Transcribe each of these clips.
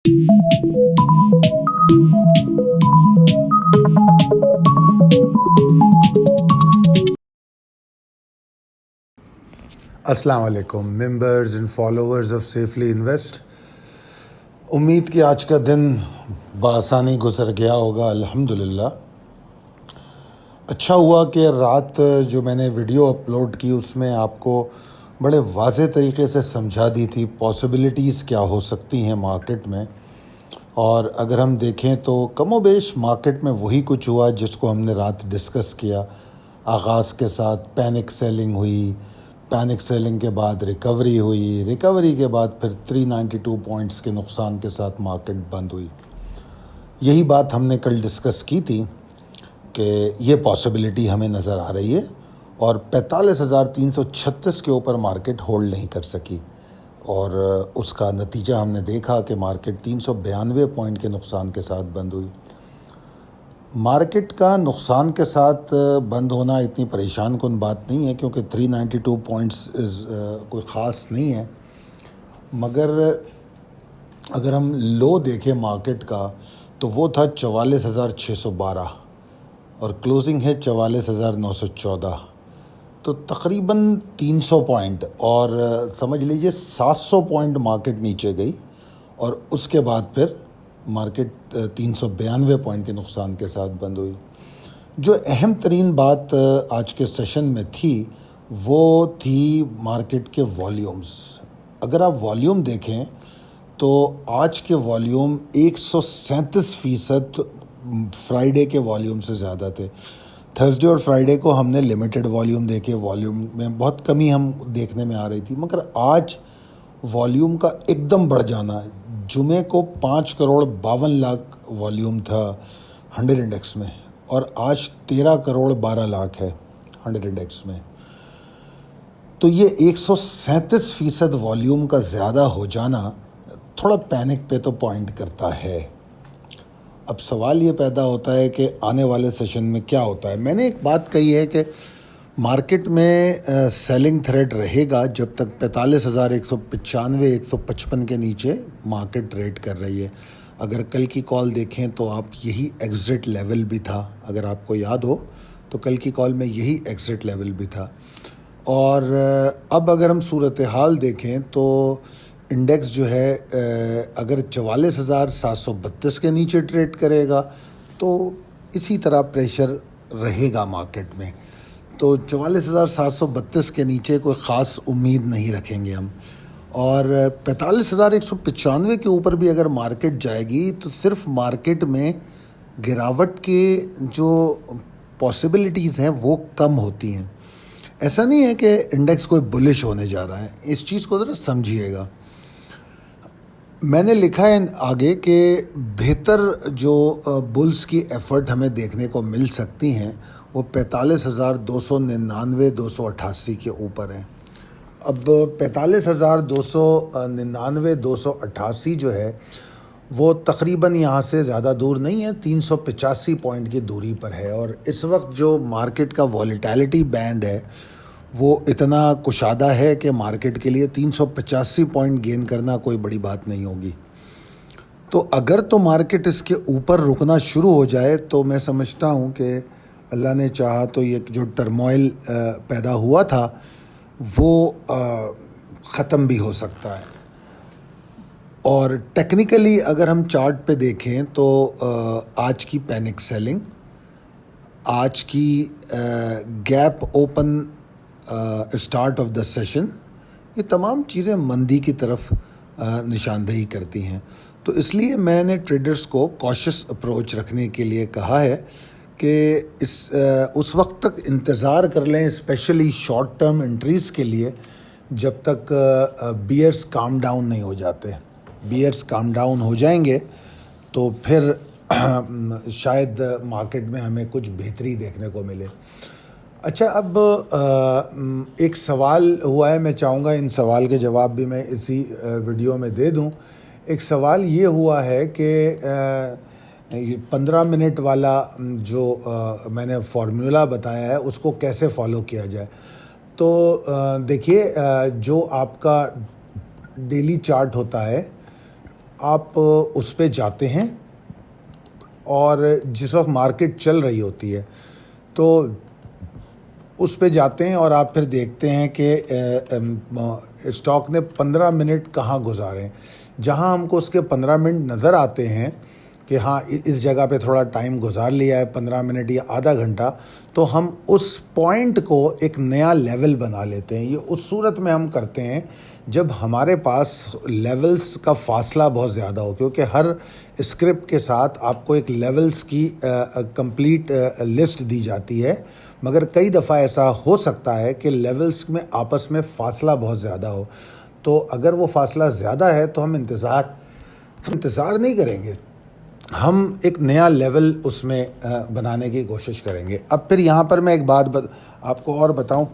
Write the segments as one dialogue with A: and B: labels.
A: अस्सलाम वालेकुम members and followers of safely invest. उम्मीद कि आज का दिन बआसानी गुजर गया होगा अल्हम्दुलिल्लाह। अच्छा हुआ कि रात जो मैंने वीडियो अपलोड की उसमें आपको बड़े वाज़े तरीके से समझा दी थी पॉसिबिलिटीज़ क्या हो सकती हैं मार्केट में। और अगर हम देखें तो कमोबेश मार्केट में वही कुछ हुआ जिसको हमने रात डिस्कस किया। आगाज़ के साथ पैनिक सेलिंग हुई, पैनिक सेलिंग के बाद रिकवरी हुई, रिकवरी के बाद फिर 392 पॉइंट्स के नुकसान के साथ मार्केट बंद हुई। यही बात हमने कल डिस्कस की थी कि ये पॉसिबिलिटी हमें नज़र आ रही है और 45,336 के ऊपर मार्केट होल्ड नहीं कर सकी और उसका नतीजा हमने देखा कि मार्केट 392 पॉइंट के नुकसान के साथ बंद हुई। मार्केट का नुकसान के साथ बंद होना इतनी परेशान कुन बात नहीं है क्योंकि 392 पॉइंट्स कोई ख़ास नहीं है, मगर अगर हम लो देखें मार्केट का तो वो था 44,612 और क्लोजिंग है 44,914, तो तकरीबन 300 पॉइंट और समझ लीजिए 700 पॉइंट मार्केट नीचे गई और उसके बाद फिर मार्केट 392 पॉइंट के नुकसान के साथ बंद हुई। जो अहम तरीन बात आज के सेशन में थी वो थी मार्केट के वॉल्यूम्स। अगर आप वॉल्यूम देखें तो आज के वॉल्यूम 137% फ्राइडे के वॉल्यूम से ज़्यादा थे। थर्सडे और फ्राइडे को हमने लिमिटेड वॉल्यूम देखे, वॉल्यूम में बहुत कमी हम देखने में आ रही थी, मगर आज वॉल्यूम का एकदम बढ़ जाना है। जुमे को 5,52,00,000 वॉल्यूम था 100 इंडेक्स में और आज 13,12,00,000 है 100 इंडेक्स में। तो ये 137% वॉल्यूम का ज़्यादा हो जाना थोड़ा पैनिक पे तो पॉइंट करता है। अब सवाल ये पैदा होता है कि आने वाले सेशन में क्या होता है। मैंने एक बात कही है कि मार्केट में सेलिंग थ्रेड रहेगा जब तक 45,195 155 के नीचे मार्केट ट्रेड कर रही है। अगर कल की कॉल देखें तो आप यही एग्ज़िट लेवल भी था, अगर आपको याद हो तो कल की कॉल में यही एग्ज़िट लेवल भी था। और अब अगर हम सूरत हाल देखें तो इंडेक्स जो है अगर 44,732 के नीचे ट्रेड करेगा तो इसी तरह प्रेशर रहेगा मार्केट में। तो 44,732 के नीचे कोई ख़ास उम्मीद नहीं रखेंगे हम। और 45,195 के ऊपर भी अगर मार्केट जाएगी तो सिर्फ मार्केट में गिरावट के जो पॉसिबिलिटीज़ हैं वो कम होती हैं। ऐसा नहीं है कि इंडेक्स कोई बुलिश होने जा रहा है, इस चीज़ को ज़रा समझिएगा। मैंने लिखा है आगे कि बेहतर जो बुल्स की एफ़र्ट हमें देखने को मिल सकती हैं वो 45,299 288 के ऊपर है। अब 45,299 288 जो है वो तकरीबन यहाँ से ज़्यादा दूर नहीं है, 385 पॉइंट की दूरी पर है। और इस वक्त जो मार्केट का वॉलेटिलिटी बैंड है वो इतना कुशादा है कि मार्केट के लिए 385 पॉइंट गेन करना कोई बड़ी बात नहीं होगी। तो अगर तो मार्केट इसके ऊपर रुकना शुरू हो जाए तो मैं समझता हूँ कि अल्लाह ने चाहा तो ये जो टर्मोइल पैदा हुआ था वो ख़त्म भी हो सकता है। और टेक्निकली अगर हम चार्ट पे देखें तो आज की पैनिक सेलिंग, आज की gap open start of the session, ये तमाम चीज़ें मंदी की तरफ निशानदेही करती हैं। तो इसलिए मैंने ट्रेडर्स को कॉशियस अप्रोच रखने के लिए कहा है कि उस वक्त तक इंतज़ार कर लें, स्पेशली शॉर्ट टर्म एंट्रीज़ के लिए, जब तक बियर्स काम डाउन नहीं हो जाते। बियर्स काम डाउन हो जाएंगे तो फिर शायद मार्केट में हमें कुछ बेहतरी देखने को मिले। अच्छा, अब एक सवाल हुआ है, मैं चाहूँगा इन सवाल के जवाब भी मैं इसी वीडियो में दे दूँ। एक सवाल ये हुआ है कि 15 मिनट वाला जो मैंने फार्मूला बताया है उसको कैसे फॉलो किया जाए। तो देखिए, जो आपका डेली चार्ट होता है آپ اس پہ جاتے ہیں اور جس وقت مارکیٹ چل رہی ہوتی ہے تو اس پہ جاتے ہیں اور آپ پھر دیکھتے ہیں کہ اسٹاک نے 15 منٹ کہاں گزارے ہیں. جہاں ہم کو اس کے 15 منٹ نظر آتے ہیں کہ ہاں اس جگہ پہ تھوڑا ٹائم گزار لیا ہے 15 منٹ یا آدھا گھنٹہ, تو ہم اس پوائنٹ کو ایک نیا لیول بنا لیتے ہیں. یہ اس صورت میں ہم کرتے ہیں جب ہمارے پاس لیولز کا فاصلہ بہت زیادہ ہو, کیونکہ ہر اسکرپٹ کے ساتھ آپ کو ایک لیولز کی کمپلیٹ لسٹ دی جاتی ہے, مگر کئی دفعہ ایسا ہو سکتا ہے کہ لیولز میں آپس میں فاصلہ بہت زیادہ ہو. تو اگر وہ فاصلہ زیادہ ہے تو ہم انتظار نہیں کریں گے, ہم ایک نیا لیول اس میں بنانے کی کوشش کریں گے. اب پھر یہاں پر میں ایک بات آپ کو اور بتاؤں.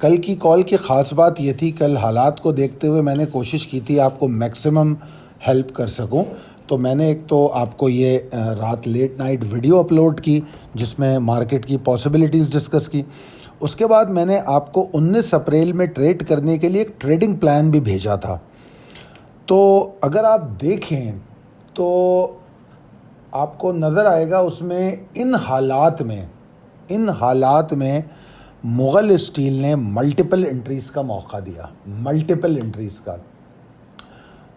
A: کل کی کال کی خاص بات یہ تھی, کل حالات کو دیکھتے ہوئے میں نے کوشش کی تھی آپ کو میکسیمم ہیلپ کر سکوں. تو میں نے ایک تو آپ کو یہ رات لیٹ نائٹ ویڈیو اپلوڈ کی جس میں مارکیٹ کی پاسبلٹیز ڈسکس کی. اس کے بعد میں نے آپ کو 19 اپریل میں ٹریڈ کرنے کے لیے ایک ٹریڈنگ پلان بھی بھیجا تھا. تو اگر آپ دیکھیں تو آپ کو نظر آئے گا اس میں ان حالات میں مغل اسٹیل نے ملٹیپل انٹریز کا موقع دیا. ملٹیپل انٹریز کا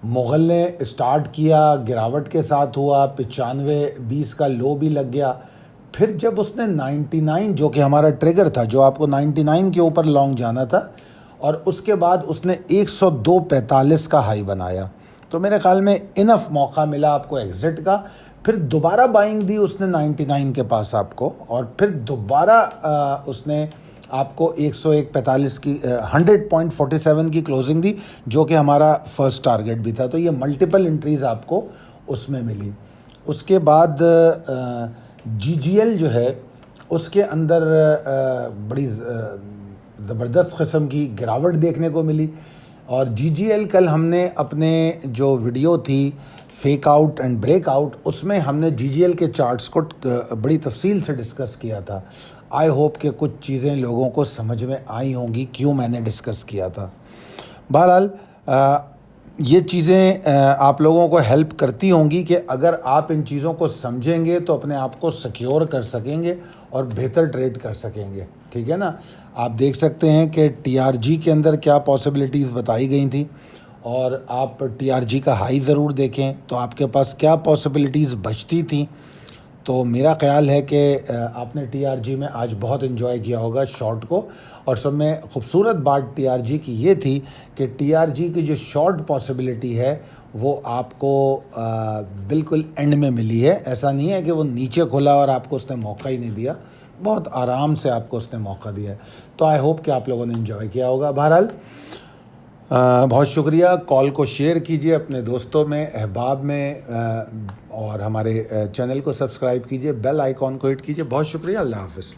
A: مغل نے اسٹارٹ کیا, گراوٹ کے ساتھ ہوا, 95-20 کا لو بھی لگ گیا. پھر جب اس نے 99 جو کہ ہمارا ٹریگر تھا, جو آپ کو 99 کے اوپر لانگ جانا تھا, اور اس کے بعد اس نے 102.45 کا ہائی بنایا, تو میرے خیال میں انف موقع ملا آپ کو ایگزٹ کا. پھر دوبارہ بائنگ دی اس نے 99 کے پاس آپ کو, اور پھر دوبارہ اس نے آپ کو 101.45 کی 100.47 کی کلوزنگ دی, جو کہ ہمارا فرسٹ ٹارگٹ بھی تھا. تو یہ ملٹیپل انٹریز آپ کو اس میں ملی. اس کے بعد GGL جو ہے اس کے اندر بڑی زبردست قسم کی گراوٹ دیکھنے کو ملی. اور GGL کل ہم نے اپنے جو ویڈیو تھی fake out and break out, اس میں ہم نے GGL کے چارٹس کو بڑی تفصیل سے ڈسکس کیا تھا. آئی ہوپ کہ کچھ چیزیں لوگوں کو سمجھ میں آئی ہوں گی کیوں میں نے ڈسکس کیا تھا. بہرحال یہ چیزیں آپ لوگوں کو ہیلپ کرتی ہوں گی کہ اگر آپ ان چیزوں کو سمجھیں گے تو اپنے آپ کو سیکیور کر سکیں گے اور بہتر ٹریڈ کر سکیں گے. ٹھیک ہے نا. آپ دیکھ سکتے ہیں کہ TRG کے اندر کیا پاسبلٹیز بتائی گئی تھیں, اور آپ TRG کا ہائی ضرور دیکھیں تو آپ کے پاس کیا پاسبلٹیز بچتی تھیں. تو میرا خیال ہے کہ آپ نے TRG میں آج بہت انجوائے کیا ہوگا شارٹ کو. اور سب میں خوبصورت بات TRG کی یہ تھی کہ TRG کی جو شارٹ پاسبلٹی ہے وہ آپ کو بالکل اینڈ میں ملی ہے. ایسا نہیں ہے کہ وہ نیچے کھلا اور آپ کو اس نے موقع ہی نہیں دیا, بہت آرام سے آپ کو اس نے موقع دیا ہے. تو آئی ہوپ کہ آپ لوگوں نے انجوائے کیا ہوگا. بہرحال بہت شکریہ. کال کو شیئر کیجئے اپنے دوستوں میں, احباب میں, اور ہمارے چینل کو سبسکرائب کیجئے, بیل آئیکن کو ہٹ کیجئے. بہت شکریہ. اللہ حافظ.